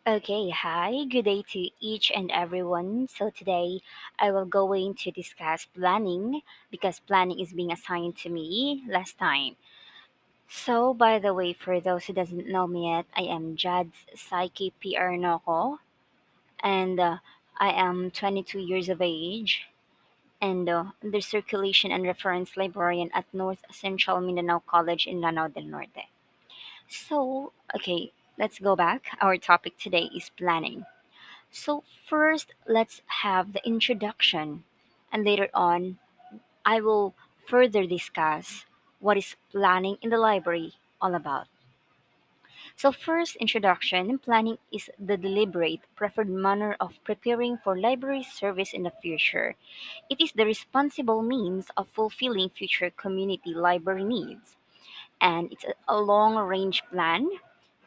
Okay, hi, good day to each and everyone. So today I will going to discuss planning because planning is being assigned to me last time. So by the way, for those who doesn't know me yet, I am Jadz Psyche P. Arnoco and I am 22 years of age and the circulation and reference librarian at North Central Mindanao College in Lanao del Norte. So, okay, let's go back. Our topic today is planning. So, first, let's have the introduction, and later on, I will further discuss what is planning in the library all about. So, first, introduction planning is the deliberate, preferred manner of preparing for library service in the future. It is the responsible means of fulfilling future community library needs, and it's a long range plan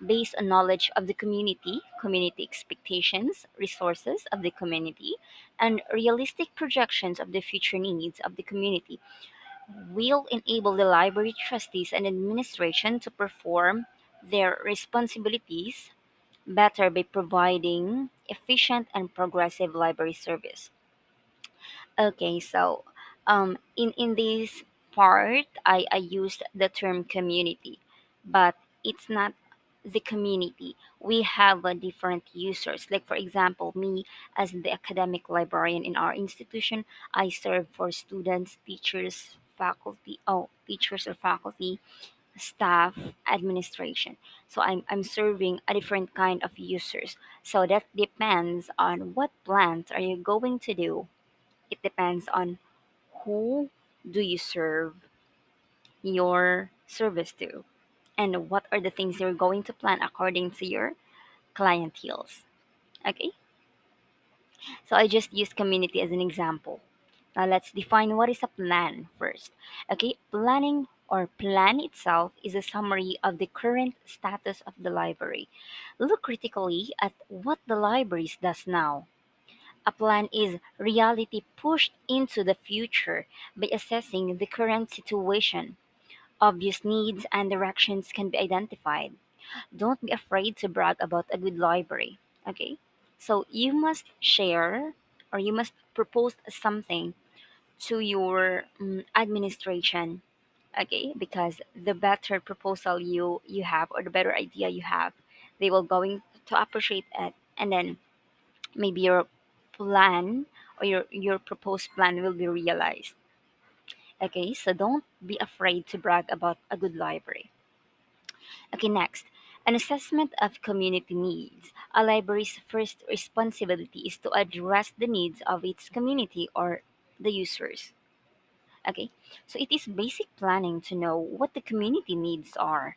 based on knowledge of the community expectations, resources of the community, and realistic projections of the future needs of the community will enable the library trustees and administration to perform their responsibilities better by providing efficient and progressive library service. Okay, so in this part, I used the term community, but it's not the community. We have a different users. Like for example, me as the academic librarian in our institution, I serve for students, teachers, teachers or faculty, staff, administration. So I'm serving a different kind of users. So that depends on what plans are you going to do. It depends on who do you serve your service to and what are the things you're going to plan according to your clienteles. Okay, so I just used community as an example. Now let's define what is a plan first. Okay, planning or plan itself is a summary of the current status of the library. Look critically at what the library does now. A plan is reality pushed into the future by assessing the current situation. Obvious needs and directions can be identified. Don't be afraid to brag about a good library. Okay? So you must share or you must propose something to your administration. Okay? Because the better proposal you have or the better idea you have, they will going to appreciate it, and then maybe your plan or your proposed plan will be realized. Okay, so don't be afraid to brag about a good library. Okay, next, an assessment of community needs. A library's first responsibility is to address the needs of its community or the users. Okay, so it is basic planning to know what the community needs are.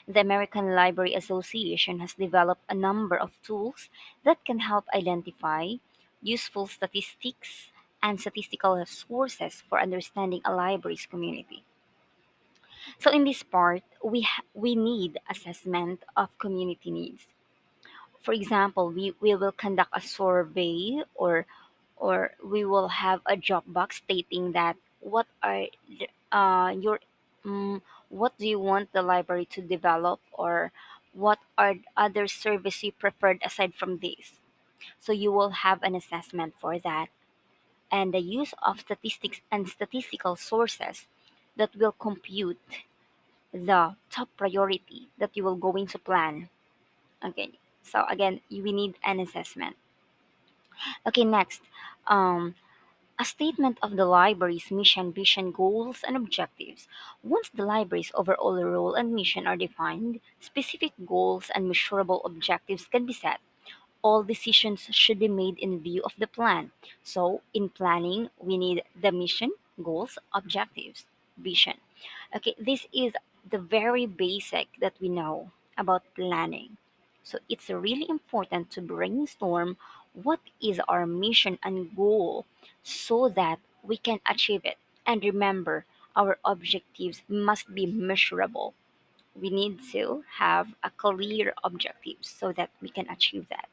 The American Library Association has developed a number of tools that can help identify useful statistics and statistical sources for understanding a library's community. So in this part, we need assessment of community needs. For example, we will conduct a survey or we will have a drop box stating that what are your um, what do you want the library to develop, or what are other service you preferred aside from this. So you will have an assessment for that, and the use of statistics and statistical sources that will compute the top priority that you will going to plan. Okay, so again, we need an assessment. Okay, next, um, a statement of the library's mission, vision, goals, and objectives. Once the library's overall role and mission are defined, specific goals and measurable objectives can be set. All decisions should be made in view of the plan. So, in planning, we need the mission, goals, objectives, vision. Okay, this is the very basic that we know about planning. So, it's really important to brainstorm what is our mission and goal so that we can achieve it. And remember, our objectives must be measurable. We need to have a clear objective so that we can achieve that.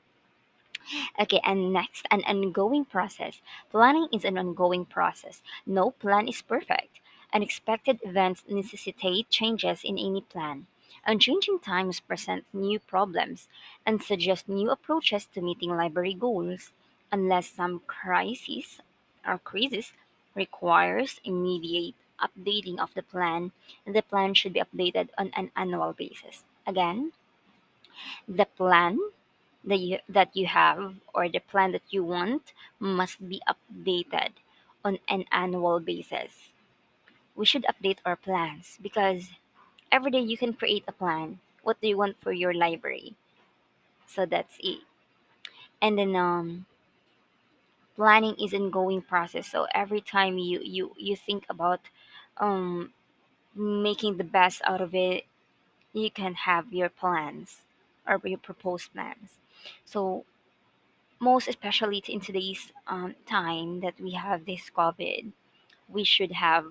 Okay, and next, an ongoing process. Planning is an ongoing process. No plan is perfect. Unexpected events necessitate changes in any plan. And changing times present new problems and suggest new approaches to meeting library goals, unless some crisis requires immediate updating of the plan. The plan should be updated on an annual basis. Again, the plan that you have, or the plan that you want, must be updated on an annual basis. We should update our plans because every day you can create a plan. What do you want for your library? So that's it. And then planning is an ongoing process. So every time you think about um making the best out of it, you can have your plans or your proposed plans. So most especially in today's time that we have this COVID, we should have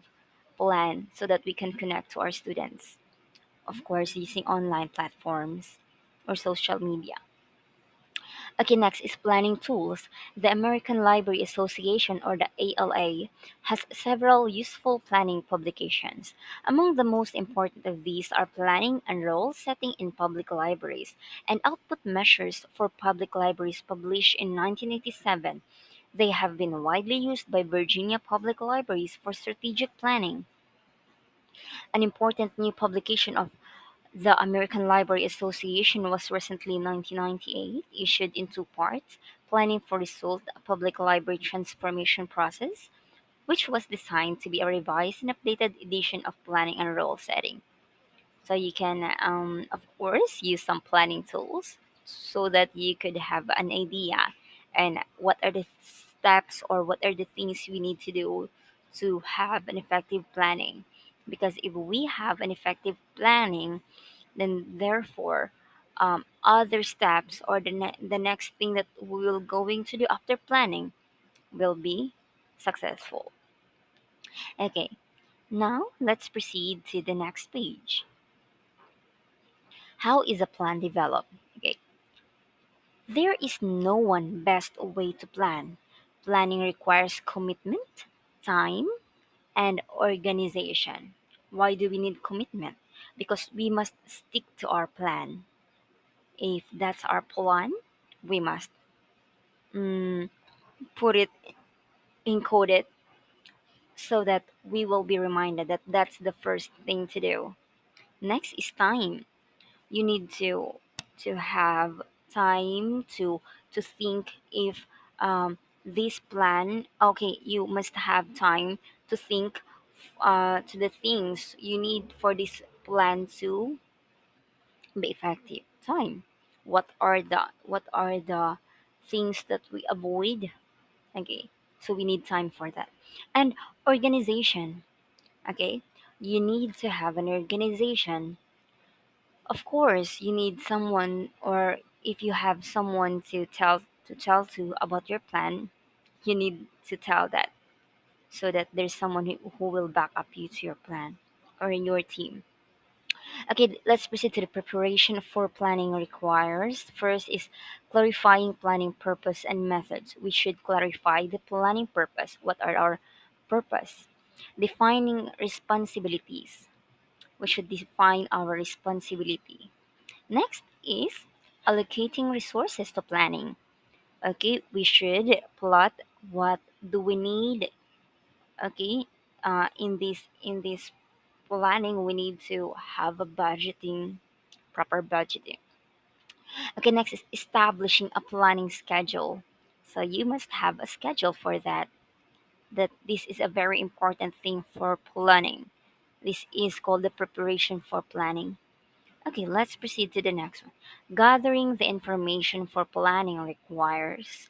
plan so that we can connect to our students, of course using online platforms or social media. Okay, next is planning tools. The American Library Association, or the ALA, has several useful planning publications. Among the most important of these are Planning and Role Setting in Public Libraries and Output Measures for Public Libraries, published in 1987. They have been widely used by Virginia public libraries for strategic planning. An important new publication of the American Library Association was recently, 1998, issued in two parts: Planning for Result, a Public Library Transformation Process, which was designed to be a revised and updated edition of Planning and Role Setting. So you can, of course, use some planning tools so that you could have an idea and what are the steps or what are the things we need to do to have an effective planning. Because if we have an effective planning, then therefore other steps or the next thing that we're going to do after planning will be successful. Okay, now let's proceed to the next page. How is a plan developed? Okay, there is no one best way to plan. Planning requires commitment, time, and organization. Why do we need commitment? Because we must stick to our plan. If that's our plan, we must mm, put it, encode it, so that we will be reminded that that's the first thing to do. Next is time. You need to have time to think if this plan. Okay, you must have time to think to the things you need for this plan to be effective. Time. What are the things that we avoid? Okay, so we need time for that. And organization. Okay, you need to have an organization. Of course you need someone, or if you have someone to tell to about your plan, you need to tell that, so that there's someone who will back up you to your plan or in your team. Okay, let's proceed to the preparation for planning requires. First is clarifying planning purpose and methods. We should clarify the planning purpose. What are our purpose? Defining responsibilities. We should define our responsibility. Next is allocating resources to planning. Okay, we should plot what do we need. Okay, in this planning, we need to have a budgeting, proper budgeting. Okay, next is establishing a planning schedule. So you must have a schedule for that. That this is a very important thing for planning. This is called the preparation for planning. Okay, let's proceed to the next one. Gathering the information for planning requires.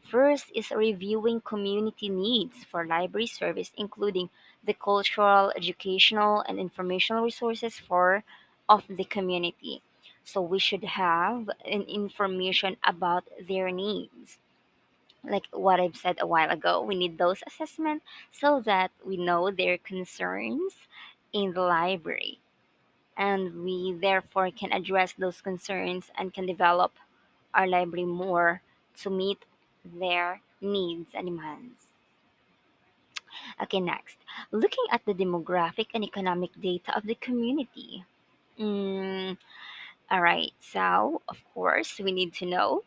First is reviewing community needs for library service, including the cultural, educational, and informational resources for of the community. So we should have an information about their needs. Like what I've said a while ago, we need those assessments so that we know their concerns in the library, and we therefore can address those concerns and can develop our library more to meet their needs and demands. Okay, next, looking at the demographic and economic data of the community. Mm, all right. So, of course, we need to know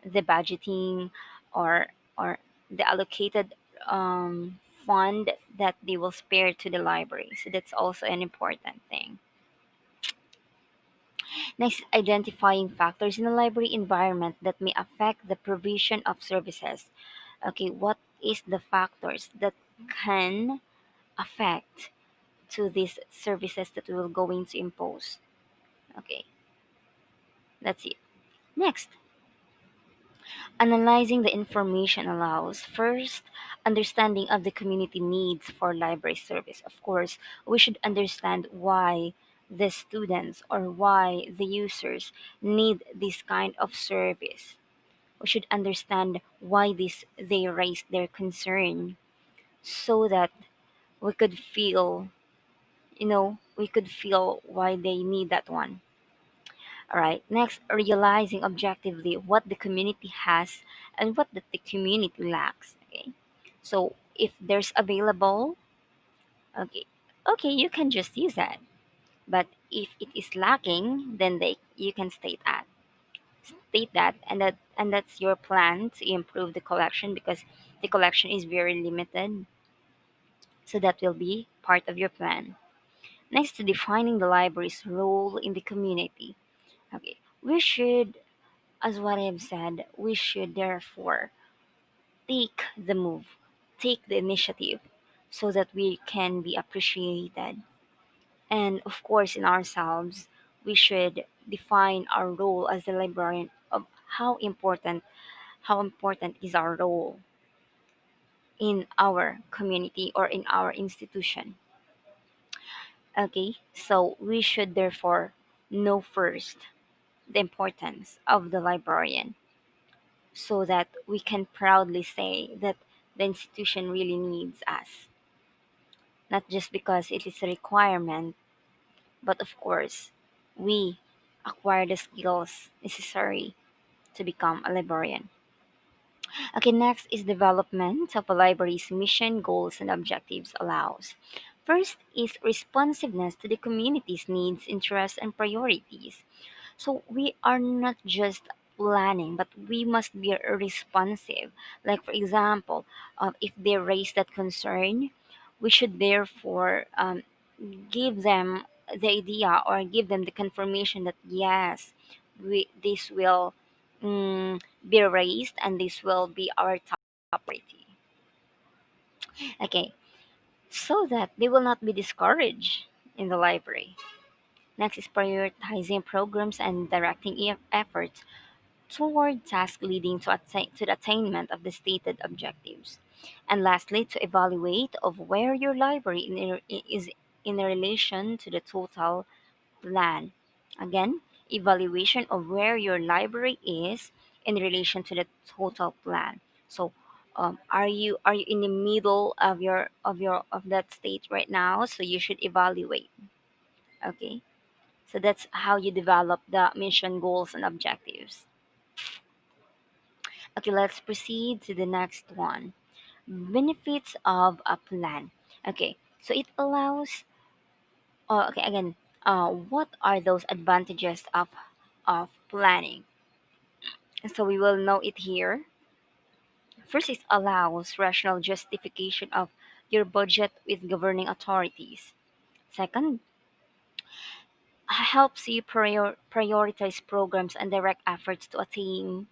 the budgeting or or the allocated fund that they will spare to the library. So that's also an important thing. Next, identifying factors in the library environment that may affect the provision of services. Okay, what is the factors that can affect to these services that we will going to impose? Okay, that's it. Next, analyzing the information allows first understanding of the community needs for library service. Of course, we should understand why the students or why the users need this kind of service. We should understand why this they raise their concern so that we could feel, we could feel why they need that one. All right. Next, realizing objectively what the community has and what the community lacks. Okay. So if there's available, okay, okay, you can just use that. But if it is lacking, then you can state that, and that's your plan to improve the collection because the collection is very limited. So that will be part of your plan. Next, defining the library's role in the community. Okay, we should, as what I have said, we should therefore take the move, take the initiative, so that we can be appreciated. And of course, in ourselves, we should define our role as a librarian of how important is our role in our community or in our institution. Okay, so we should therefore know first the importance of the librarian so that we can proudly say that the institution really needs us, not just because it is a requirement, but of course, we acquire the skills necessary to become a librarian. Okay, next is development of a library's mission, goals, and objectives allows. First is responsiveness to the community's needs, interests, and priorities. So we are not just planning, but we must be responsive. Like, for example, if they raise that concern, we should therefore give them the idea or give them the confirmation that yes, this will be raised and this will be our top priority. Okay, so that they will not be discouraged in the library. Next is prioritizing programs and directing efforts toward tasks leading to the attainment of the stated objectives. And lastly, to evaluate of where your library is in relation to the total plan. Again, evaluation of where your library is in relation to the total plan. So, are you in the middle of that state right now? So you should evaluate. Okay, so that's how you develop the mission, goals, and objectives. Okay, let's proceed to the next one. Benefits of a plan. Okay, so it allows. Okay, again, what are those advantages of planning? So we will know it here. First, it allows rational justification of your budget with governing authorities. Second, helps you prioritize programs and direct efforts to attain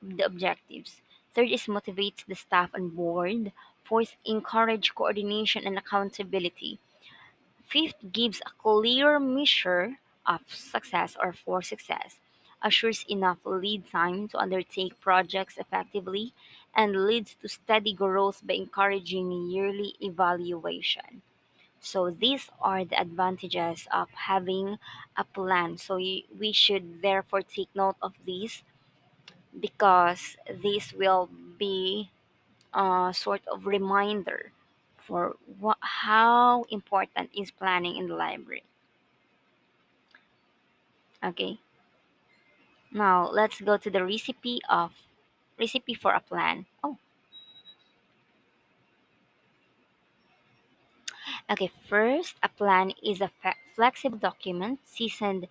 the objectives. Third is motivates the staff on board. Fourth, encourage coordination and accountability. Fifth, gives a clear measure of success or for success. Assures enough lead time to undertake projects effectively and leads to steady growth by encouraging yearly evaluation. So these are the advantages of having a plan. So we should therefore take note of these because this will be a sort of reminder for how important is planning in the library. Okay, now let's go to the recipe for a plan. Oh, Okay, first, a plan is a flexible document seasoned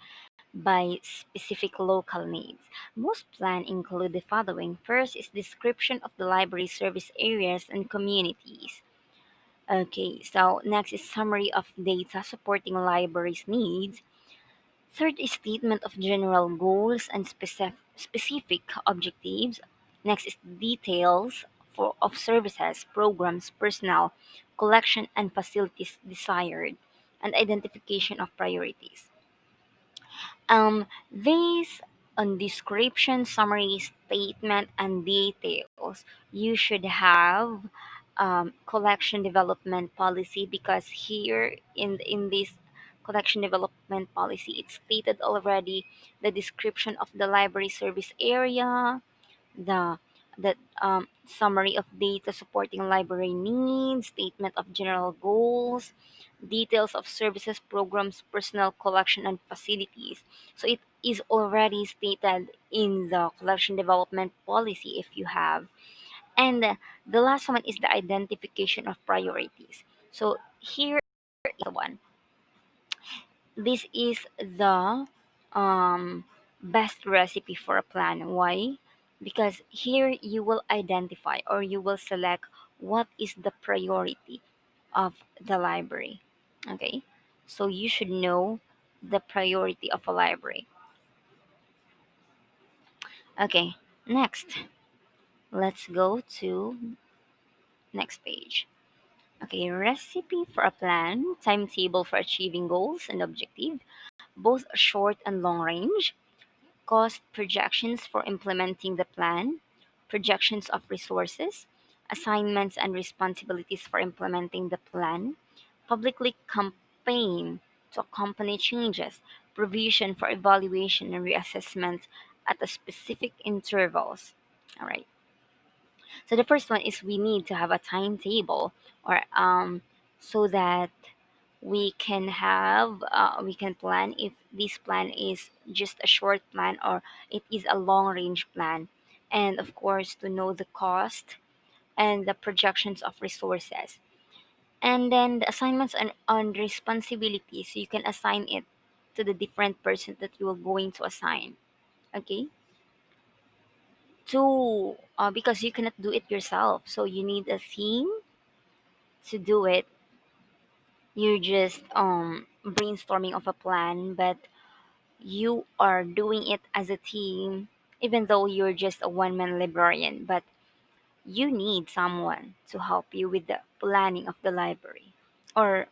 by specific local needs. Most plans include the following. First is description of the library service areas and communities. Okay, so next is summary of data supporting libraries' needs. Third is statement of general goals and specific objectives. Next is details of services, programs, personnel, collection and facilities desired, and identification of priorities. Based on description, summary, statement, and details, you should have collection development policy, because here in this collection development policy, it's stated already the description of the library service area, the summary of data supporting library needs, statement of general goals, details of services, programs, personnel, collection, and facilities. So it is already stated in the collection development policy if you have. And the last one is the identification of priorities. So here is the one. This is the best recipe for a plan. Why? Because here you will identify or you will select what is the priority of the library. Okay, so you should know the priority of a library. Okay, next, let's go to next page. Okay, recipe for a plan, timetable for achieving goals and objective, both short and long range, cost projections for implementing the plan, projections of resources, assignments and responsibilities for implementing the plan, publicly campaign to accompany changes, provision for evaluation and reassessment at a specific intervals. All right. So the first one is we need to have a timetable, or so that we can plan if this plan is just a short plan or it is a long range plan, and of course to know the cost and the projections of resources, and then the assignments on responsibilities, so you can assign it to the different person that you are going to assign. Okay, to because you cannot do it yourself, so you need a team to do it. You're just brainstorming of a plan, but you are doing it as a team, even though you're just a one-man librarian, but you need someone to help you with the planning of the library, or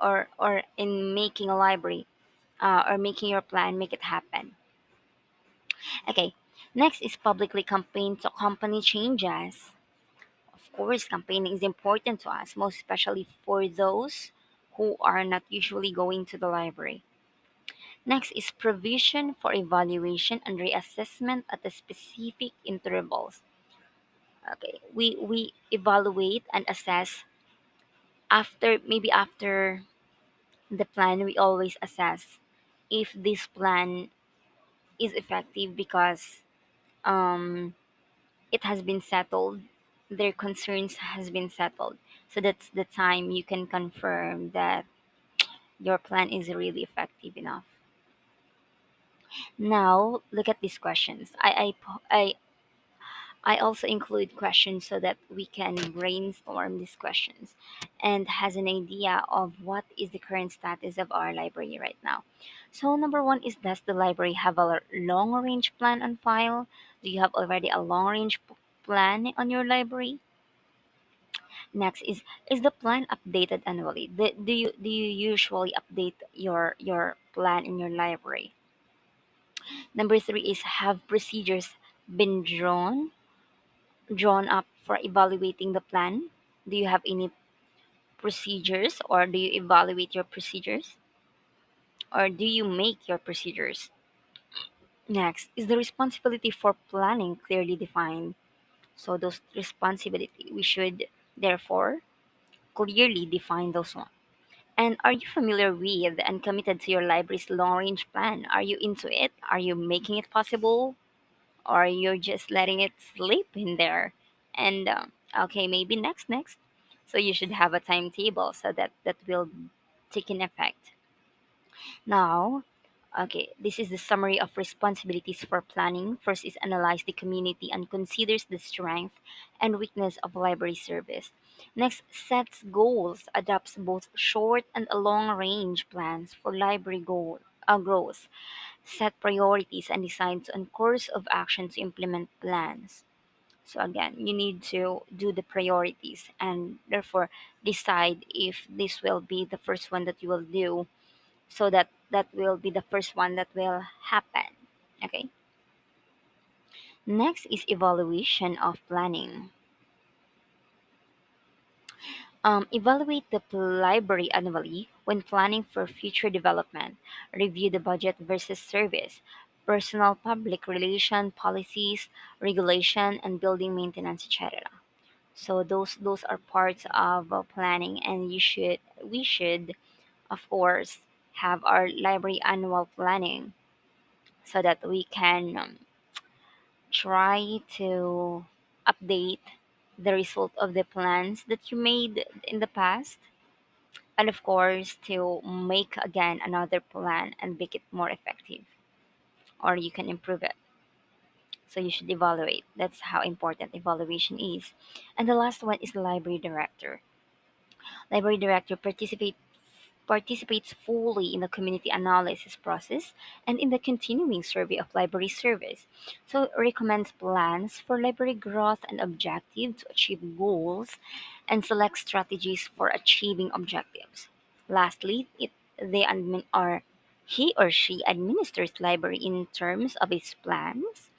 in making a library, or making your plan, make it happen. Okay, next is publicly campaign to company changes. Of course, campaigning is important to us, most especially for those who are not usually going to the library. Next is provision for evaluation and reassessment at the specific intervals. Okay, we evaluate and assess after, maybe after the plan, we always assess if this plan is effective, because um, it has been settled, their concerns has been settled. So that's the time you can confirm that your plan is really effective enough. Now look at these questions. I also include questions so that we can brainstorm these questions and has an idea of what is the current status of our library right now. So number one is, does the library have a long range plan on file? Do you have already a long range plan on your library? Next is the plan updated annually? Do you usually update your plan in your library? Number three is, have procedures been drawn up for evaluating the plan? Do you have any procedures, or do you evaluate your procedures, or do you make your procedures? Next, is the responsibility for planning clearly defined? So those responsibility, we should therefore clearly define those ones. And are you familiar with and committed to your library's long range plan? Are you into it? Are you making it possible? Or you're just letting it sleep in there? And okay, maybe next. So you should have a timetable, so that will taking effect. Now, okay, this is the summary of responsibilities for planning. First is analyze the community and considers the strength and weakness of library service. Next, sets goals, adopts both short and long range plans for library growth, set priorities, and decides on course of action to implement plans. So again, you need to do the priorities and therefore decide if this will be the first one that you will do, so that that will be the first one that will happen. Okay. Next is evaluation of planning. Evaluate the library annually when planning for future development. Review the budget versus service, personal public relation policies, regulation, and building maintenance, etc. So those are parts of planning, and we should of course have our library annual planning so that we can try to update the result of the plans that you made in the past, and of course to make again another plan and make it more effective, or you can improve it. So you should evaluate. That's how important evaluation is. And the last one is the library director. Library director participates fully in the community analysis process and in the continuing survey of library service. So it recommends plans for library growth and objectives to achieve goals and select strategies for achieving objectives. Lastly, they admin or he or she administers library in terms of its plans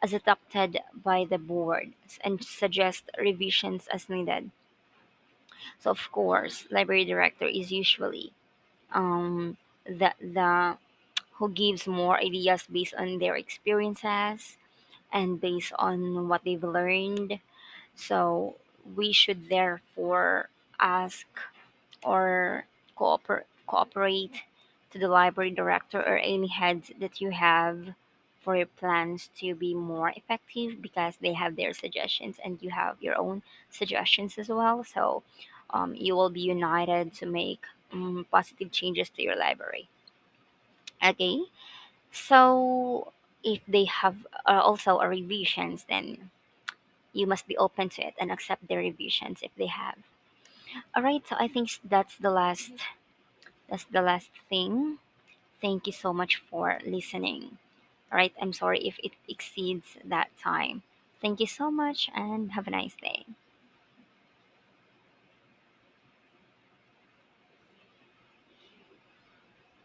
as adopted by the board and suggests revisions as needed. So of course, library director is usually the who gives more ideas based on their experiences and based on what they've learned. So we should therefore ask or cooperate to the library director or any heads that you have for your plans to be more effective, because they have their suggestions and you have your own suggestions as well. So you will be united to make positive changes to your library. Okay, so if they have also a revisions, then you must be open to it and accept their revisions if they have. All right, so I think that's the last thing. Thank you so much for listening. All right, I'm sorry if it exceeds that time. Thank you so much and have a nice day.